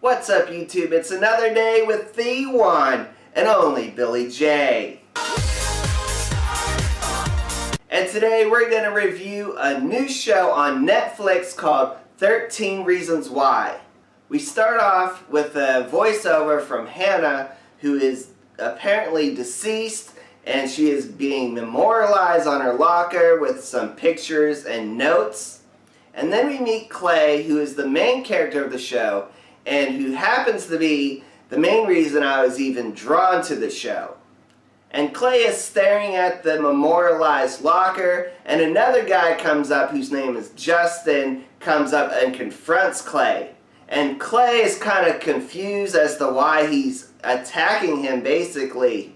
What's up, YouTube? It's another day with the one and only Billy J. And today we're going to review a new show on Netflix called 13 Reasons Why. We start off with a voiceover from Hannah, who is apparently deceased, and she is being memorialized on her locker with some pictures and notes. And then we meet Clay, who is the main character of the show, and who happens to be the main reason I was even drawn to the show. And Clay is staring at the memorialized locker, and another guy comes up whose name is Justin, comes up and confronts Clay. And Clay is kind of confused as to why he's attacking him, basically.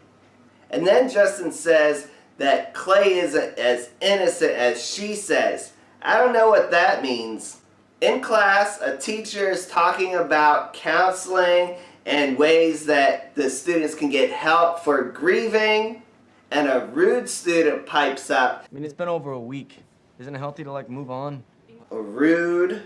And then Justin says that Clay isn't as innocent as she says. I don't know what that means. In class, a teacher is talking about counseling and ways that the students can get help for grieving, and a rude student pipes up. I mean, it's been over a week. Isn't it healthy to, move on? Rude.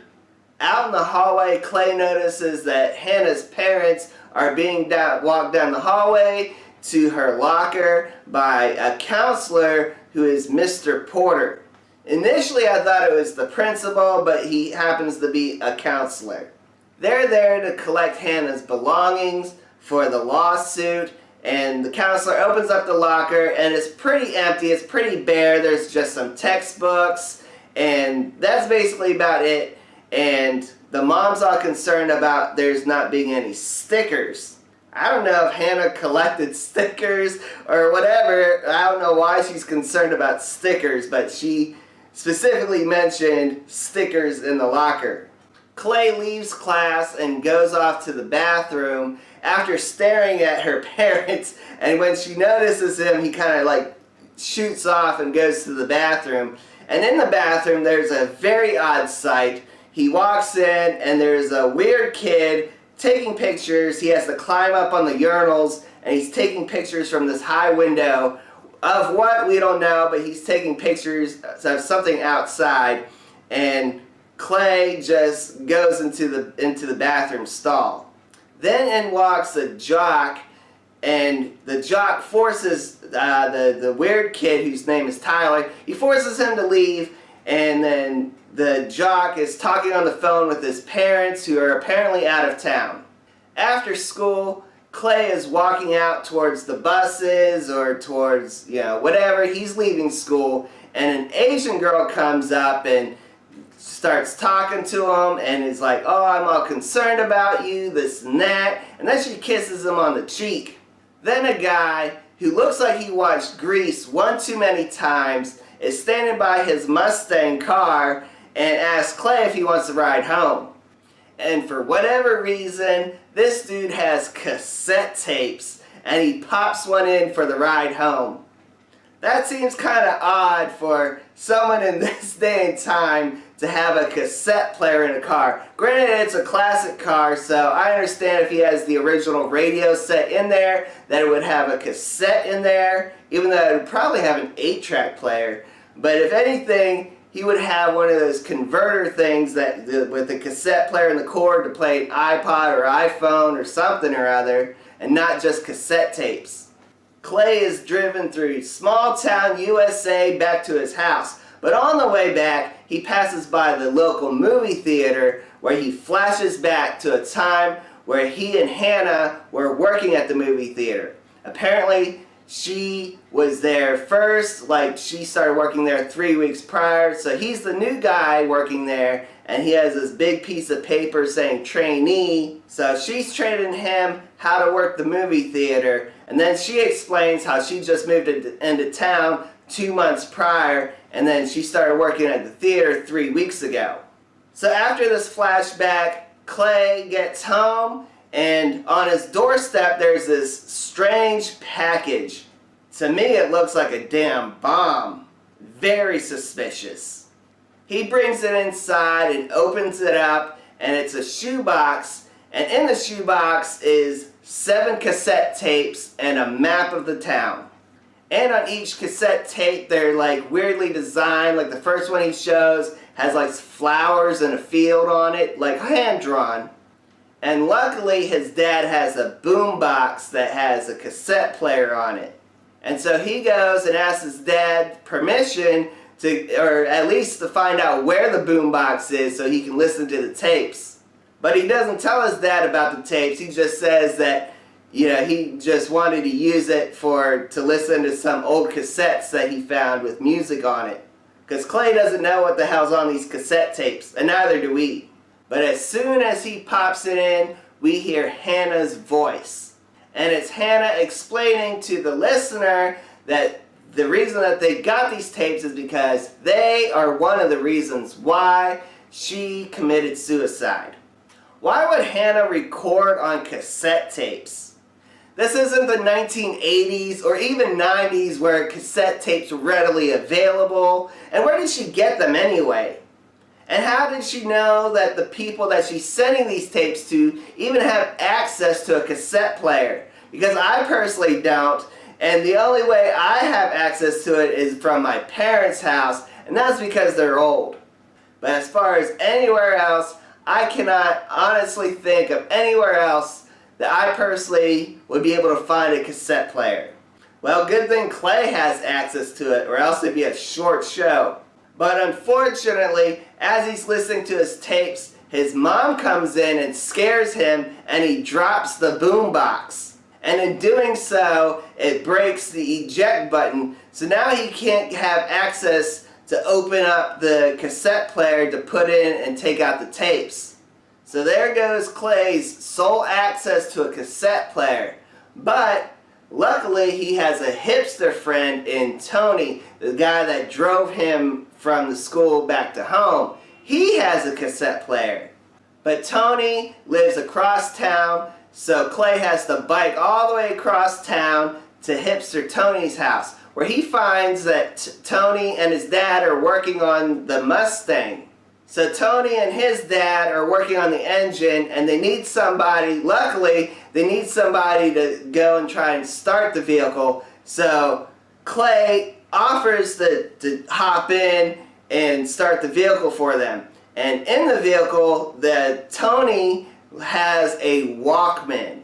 Out in the hallway, Clay notices that Hannah's parents are being walked down the hallway to her locker by a counselor who is Mr. Porter. Initially, I thought it was the principal, but he happens to be a counselor. They're there to collect Hannah's belongings for the lawsuit, and the counselor opens up the locker, and it's pretty empty, it's pretty bare. There's just some textbooks, and that's basically about it. And the mom's all concerned about there's not being any stickers. I don't know if Hannah collected stickers or whatever. I don't know why she's concerned about stickers, but she specifically mentioned stickers in the locker. Clay leaves class and goes off to the bathroom after staring at her parents, and when she notices him, he kind of shoots off and goes to the bathroom. And in the bathroom, there's a very odd sight. He walks in, and there's a weird kid taking pictures. He has to climb up on the urinals, and he's taking pictures from this high window. Of what, we don't know, but he's taking pictures of something outside, and Clay just goes into the bathroom stall. Then in walks a jock, and the jock forces the weird kid, whose name is Tyler, he forces him to leave, and then the jock is talking on the phone with his parents, who are apparently out of town. After school, Clay is walking out towards the buses or towards, whatever. He's leaving school, and an Asian girl comes up and starts talking to him and is like, "Oh, I'm all concerned about you, this and that." And then she kisses him on the cheek. Then a guy who looks like he watched Grease one too many times is standing by his Mustang car and asks Clay if he wants to ride home. And for whatever reason, this dude has cassette tapes, and he pops one in for the ride home. That seems kind of odd for someone in this day and time to have a cassette player in a car. Granted, it's a classic car, so I understand if he has the original radio set in there, that it would have a cassette in there, even though it would probably have an 8-track player. But if anything, he would have one of those converter things with the cassette player and the cord to play an iPod or iPhone or something or other, and not just cassette tapes. Clay is driven through small town USA back to his house, but on the way back, he passes by the local movie theater where he flashes back to a time where he and Hannah were working at the movie theater. Apparently, she was there first, she started working there 3 weeks prior, so he's the new guy working there, and he has this big piece of paper saying trainee, so she's training him how to work the movie theater, and then she explains how she just moved into town 2 months prior, and then she started working at the theater 3 weeks ago. So after this flashback, Clay gets home, and on his doorstep there's this strange package. To me, it looks like a damn bomb. Very suspicious. He brings it inside and opens it up, and it's a shoebox, and in the shoebox is 7 cassette tapes and a map of the town. And on each cassette tape, they're weirdly designed. The first one he shows has flowers and a field on it, hand drawn. And luckily his dad has a boombox that has a cassette player on it. And so he goes and asks his dad permission to, or at least to find out where the boombox is so he can listen to the tapes. But he doesn't tell his dad about the tapes. He just says that, he just wanted to use it to listen to some old cassettes that he found with music on it. Because Clay doesn't know what the hell's on these cassette tapes, and neither do we. But as soon as he pops it in, we hear Hannah's voice. And it's Hannah explaining to the listener that the reason that they got these tapes is because they are one of the reasons why she committed suicide. Why would Hannah record on cassette tapes? This isn't the 1980s or even 90s where cassette tapes were readily available. And where did she get them anyway? And how did she know that the people that she's sending these tapes to even have access to a cassette player? Because I personally don't, and the only way I have access to it is from my parents' house, and that's because they're old. But as far as anywhere else, I cannot honestly think of anywhere else that I personally would be able to find a cassette player. Well, good thing Clay has access to it, or else it'd be a short show. But unfortunately, as he's listening to his tapes, his mom comes in and scares him, and he drops the boombox. And in doing so, it breaks the eject button, so now he can't have access to open up the cassette player to put in and take out the tapes. So there goes Clay's sole access to a cassette player. But luckily he has a hipster friend in Tony, the guy that drove him from the school back to home. He has a cassette player. But Tony lives across town, so Clay has to bike all the way across town to hipster Tony's house, where he finds that Tony and his dad are working on the Mustang. So Tony and his dad are working on the engine, and they need somebody, luckily, they need somebody to go and try and start the vehicle. So Clay offers to hop in and start the vehicle for them. And in the vehicle, Tony has a Walkman.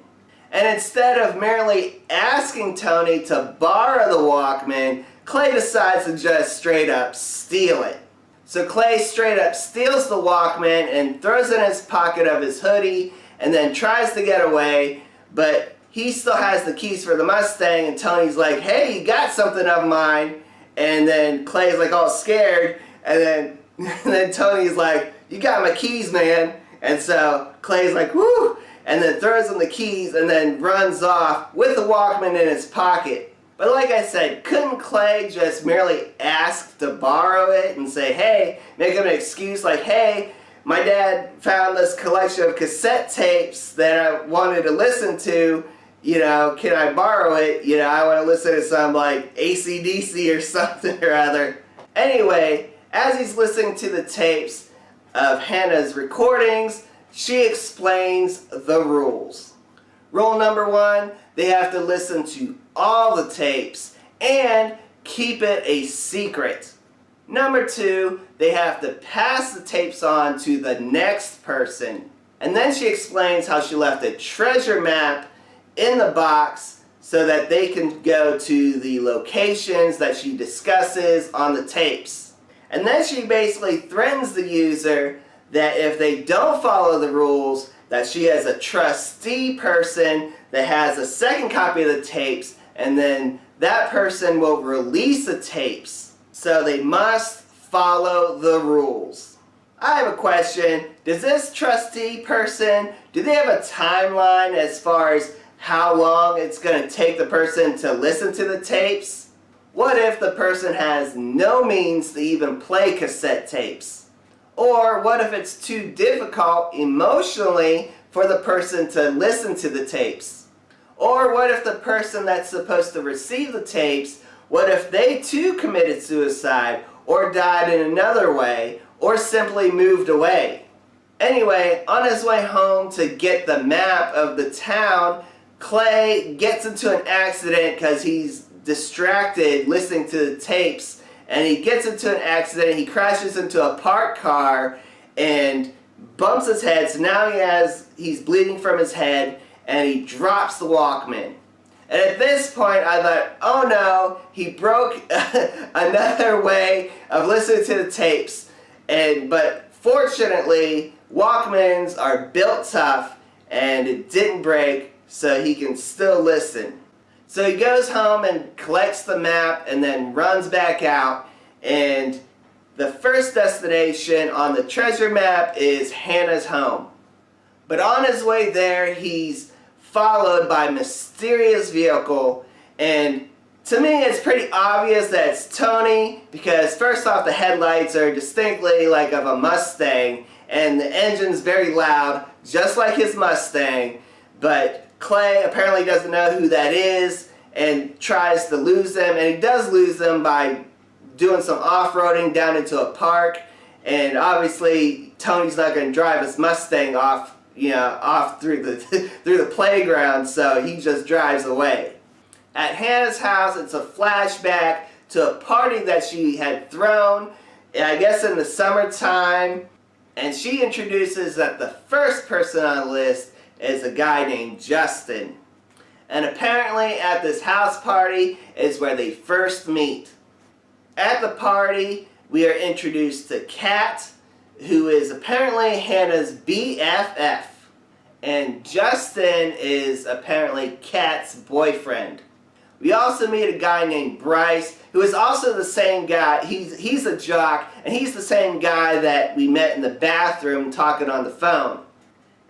And instead of merely asking Tony to borrow the Walkman, Clay decides to just straight up steal it. So Clay straight up steals the Walkman and throws it in his pocket of his hoodie and then tries to get away, but he still has the keys for the Mustang, and Tony's like, hey, you got something of mine. And then Clay's like all scared, and then Tony's like, you got my keys, man. And so Clay's like, woo, and then throws him the keys and then runs off with the Walkman in his pocket. But like I said, couldn't Clay just merely ask to borrow it and say, hey, make him an excuse like, hey, my dad found this collection of cassette tapes that I wanted to listen to, can I borrow it? I want to listen to some like AC/DC or something or other. Anyway, as he's listening to the tapes of Hannah's recordings, she explains the rules. Rule number 1, they have to listen to all the tapes and keep it a secret. Number 2, they have to pass the tapes on to the next person. And then she explains how she left a treasure map in the box so that they can go to the locations that she discusses on the tapes. And then she basically threatens the user that if they don't follow the rules, that she has a trustee person that has a second copy of the tapes, and then that person will release the tapes. So they must follow the rules. I have a question. Does this trustee person, do they have a timeline as far as how long it's going to take the person to listen to the tapes? What if the person has no means to even play cassette tapes? Or what if it's too difficult emotionally for the person to listen to the tapes? Or what if the person that's supposed to receive the tapes, what if they too committed suicide or died in another way or simply moved away? Anyway, on his way home to get the map of the town, Clay gets into an accident because he's distracted listening to the tapes. And he gets into an accident, he crashes into a parked car, and bumps his head, so now he's bleeding from his head, and he drops the Walkman. And at this point, I thought, oh no, he broke another way of listening to the tapes. But fortunately, Walkmans are built tough, and it didn't break, so he can still listen. So he goes home and collects the map, and then runs back out, and the first destination on the treasure map is Hannah's home. But on his way there, he's followed by a mysterious vehicle, and to me it's pretty obvious that it's Tony, because first off, the headlights are distinctly like of a Mustang, and the engine's very loud, just like his Mustang. But Clay apparently doesn't know who that is and tries to lose them, and he does lose them by doing some off-roading down into a park. And obviously Tony's not going to drive his Mustang off through the playground, so he just drives away. At Hannah's house, it's a flashback to a party that she had thrown, I guess in the summertime, and she introduces that the first person on the list is a guy named Justin. And apparently at this house party is where they first meet. At the party, we are introduced to Kat, who is apparently Hannah's BFF. And Justin is apparently Kat's boyfriend. We also meet a guy named Bryce, who is also the same guy. He's a jock, and he's the same guy that we met in the bathroom talking on the phone.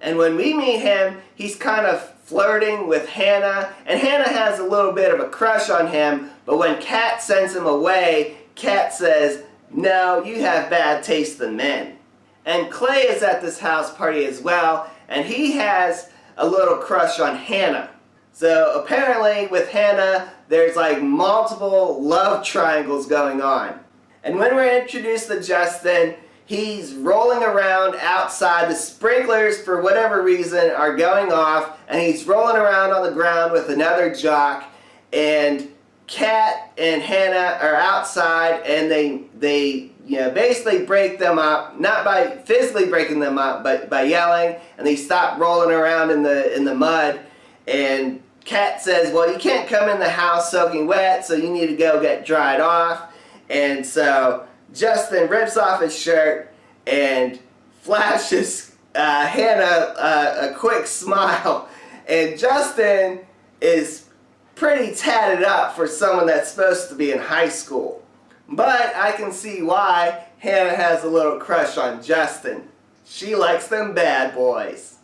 And when we meet him, he's kind of flirting with Hannah, and Hannah has a little bit of a crush on him, but when Kat sends him away, Kat says, "No, you have bad taste in men." And Clay is at this house party as well, and he has a little crush on Hannah. So apparently with Hannah, there's like multiple love triangles going on. And when we're introduced to Justin, he's rolling around outside. The sprinklers, for whatever reason, are going off, and he's rolling around on the ground with another jock. And Kat and Hannah are outside, and they basically break them up, not by physically breaking them up, but by yelling, and they stop rolling around in the mud. And Kat says, "Well, you can't come in the house soaking wet, so you need to go get dried off." And so Justin rips off his shirt and flashes Hannah a quick smile. And Justin is pretty tatted up for someone that's supposed to be in high school. But I can see why Hannah has a little crush on Justin. She likes them bad boys.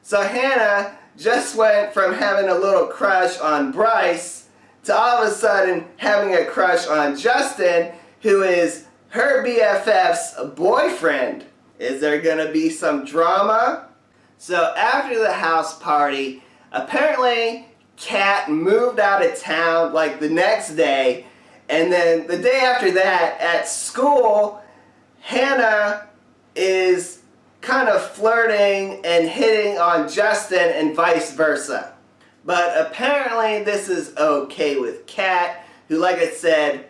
So Hannah just went from having a little crush on Bryce to all of a sudden having a crush on Justin, who is her BFF's boyfriend. Is there gonna be some drama? So after the house party, apparently Kat moved out of town like the next day, and then the day after that at school, Hannah is kind of flirting and hitting on Justin and vice versa. But apparently this is okay with Kat, who, like I said,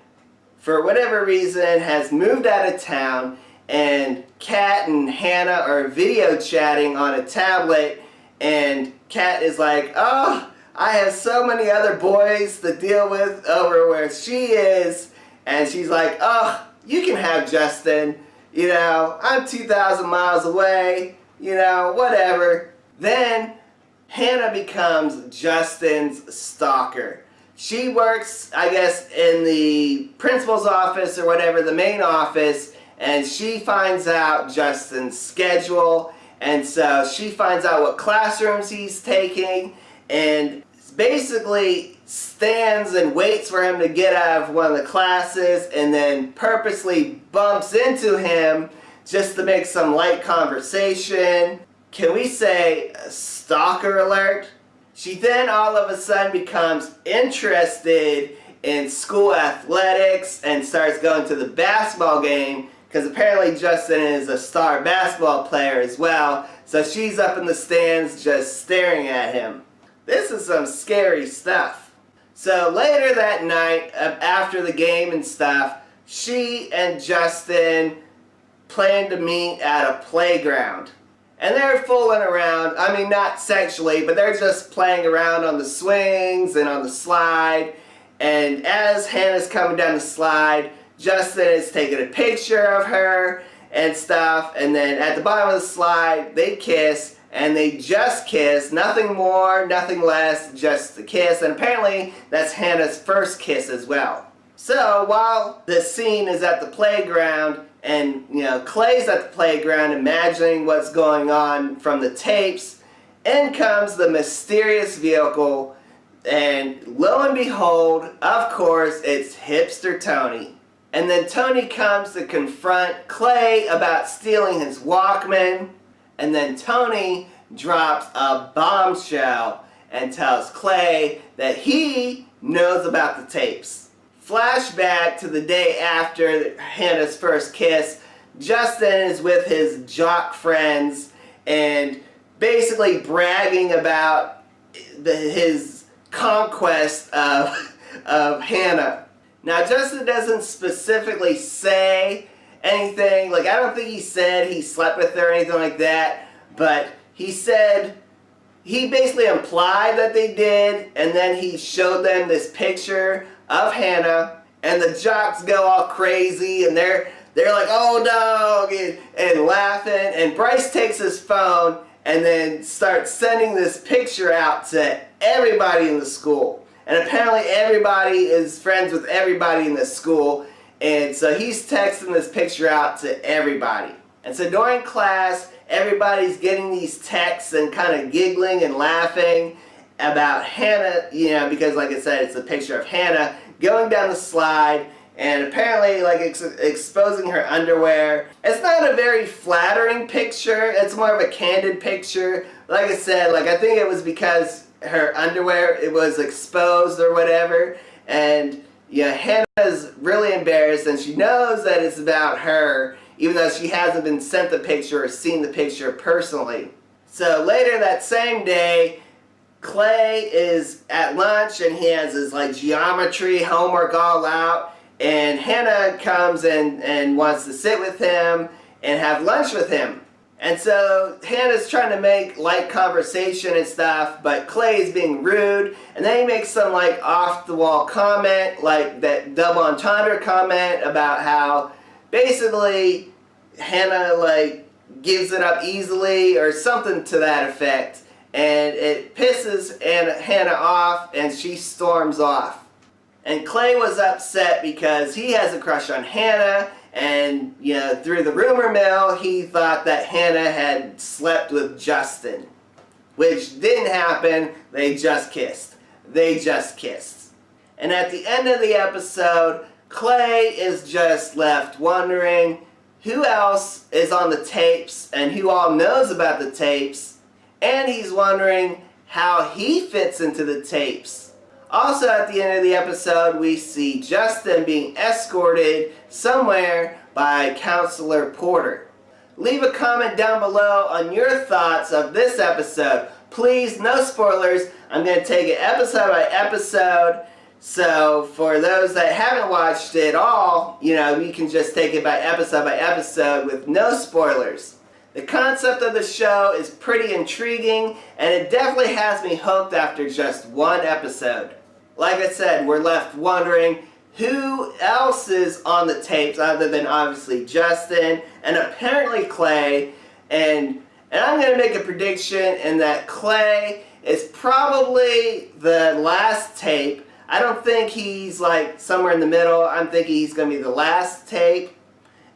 for whatever reason has moved out of town, and Kat and Hannah are video chatting on a tablet, and Kat is like, "Oh, I have so many other boys to deal with over where she is," and she's like, "Oh, you can have Justin. I'm 2,000 miles away, whatever." Then Hannah becomes Justin's stalker. She works, I guess, in the principal's office or whatever, the main office, and she finds out Justin's schedule, and so she finds out what classrooms he's taking, and basically stands and waits for him to get out of one of the classes, and then purposely bumps into him just to make some light conversation. Can we say stalker alert? She then all of a sudden becomes interested in school athletics and starts going to the basketball game, because apparently Justin is a star basketball player as well, so she's up in the stands just staring at him. This is some scary stuff. So later that night, after the game and stuff, she and Justin plan to meet at a playground. And they're fooling around. I mean, not sexually, but they're just playing around on the swings and on the slide. And as Hannah's coming down the slide, Justin is taking a picture of her and stuff. And then at the bottom of the slide, they kiss. And they just kiss. Nothing more, nothing less, just a kiss. And apparently, that's Hannah's first kiss as well. So, while the scene is at the playground, and, Clay's at the playground imagining what's going on from the tapes, in comes the mysterious vehicle, and lo and behold, of course, it's hipster Tony. And then Tony comes to confront Clay about stealing his Walkman, and then Tony drops a bombshell and tells Clay that he knows about the tapes. Flashback to the day after Hannah's first kiss. Justin is with his jock friends and basically bragging about his conquest of Hannah. Now, Justin doesn't specifically say anything. Like, I don't think he said he slept with her or anything like that. But he said, he basically implied that they did. And then he showed them this picture of Hannah, and the jocks go all crazy, and they're like, "Oh, dog," and laughing. And Bryce takes his phone and then starts sending this picture out to everybody in the school. And apparently everybody is friends with everybody in the school, and so he's texting this picture out to everybody. And so during class, everybody's getting these texts and kind of giggling and laughing about Hannah, because like I said, it's a picture of Hannah going down the slide and apparently like exposing her underwear. It's not a very flattering picture. It's more of a candid picture. Like I said, I think it was because her underwear, it was exposed or whatever. And Hannah's really embarrassed, and she knows that it's about her, even though she hasn't been sent the picture or seen the picture personally. So later that same day, Clay is at lunch and he has his geometry homework all out, and Hannah comes and wants to sit with him and have lunch with him. And so Hannah's trying to make light conversation and stuff, but Clay is being rude, and then he makes some off the wall comment, like that double entendre comment about how basically Hannah gives it up easily or something to that effect. And it pisses Hannah off, and she storms off. And Clay was upset because he has a crush on Hannah, and through the rumor mill, he thought that Hannah had slept with Justin, which didn't happen. They just kissed. And at the end of the episode, Clay is just left wondering who else is on the tapes and who all knows about the tapes. And he's wondering how he fits into the tapes. Also at the end of the episode, we see Justin being escorted somewhere by Counselor Porter. Leave a comment down below on your thoughts of this episode. Please, no spoilers. I'm going to take it episode by episode. So for those that haven't watched it all, you can just take it by episode with no spoilers. The concept of the show is pretty intriguing, and it definitely has me hooked after just one episode. Like I said, we're left wondering who else is on the tapes other than obviously Justin and apparently Clay. And I'm going to make a prediction in that Clay is probably the last tape. I don't think he's somewhere in the middle. I'm thinking he's going to be the last tape.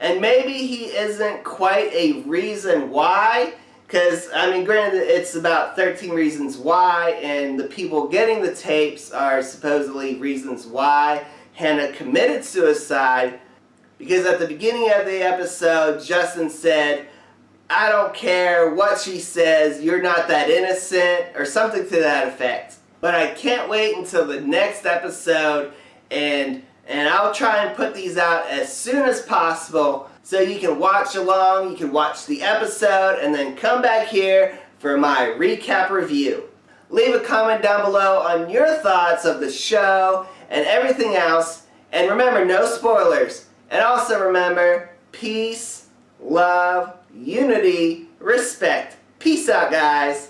And maybe he isn't quite a reason why, because, granted, it's about 13 reasons why, and the people getting the tapes are supposedly reasons why Hannah committed suicide, because at the beginning of the episode, Justin said, "I don't care what she says, you're not that innocent," or something to that effect. But I can't wait until the next episode, and I'll try and put these out as soon as possible so you can watch along, you can watch the episode, and then come back here for my recap review. Leave a comment down below on your thoughts of the show and everything else, and remember, no spoilers. And also remember, peace, love, unity, respect. Peace out, guys.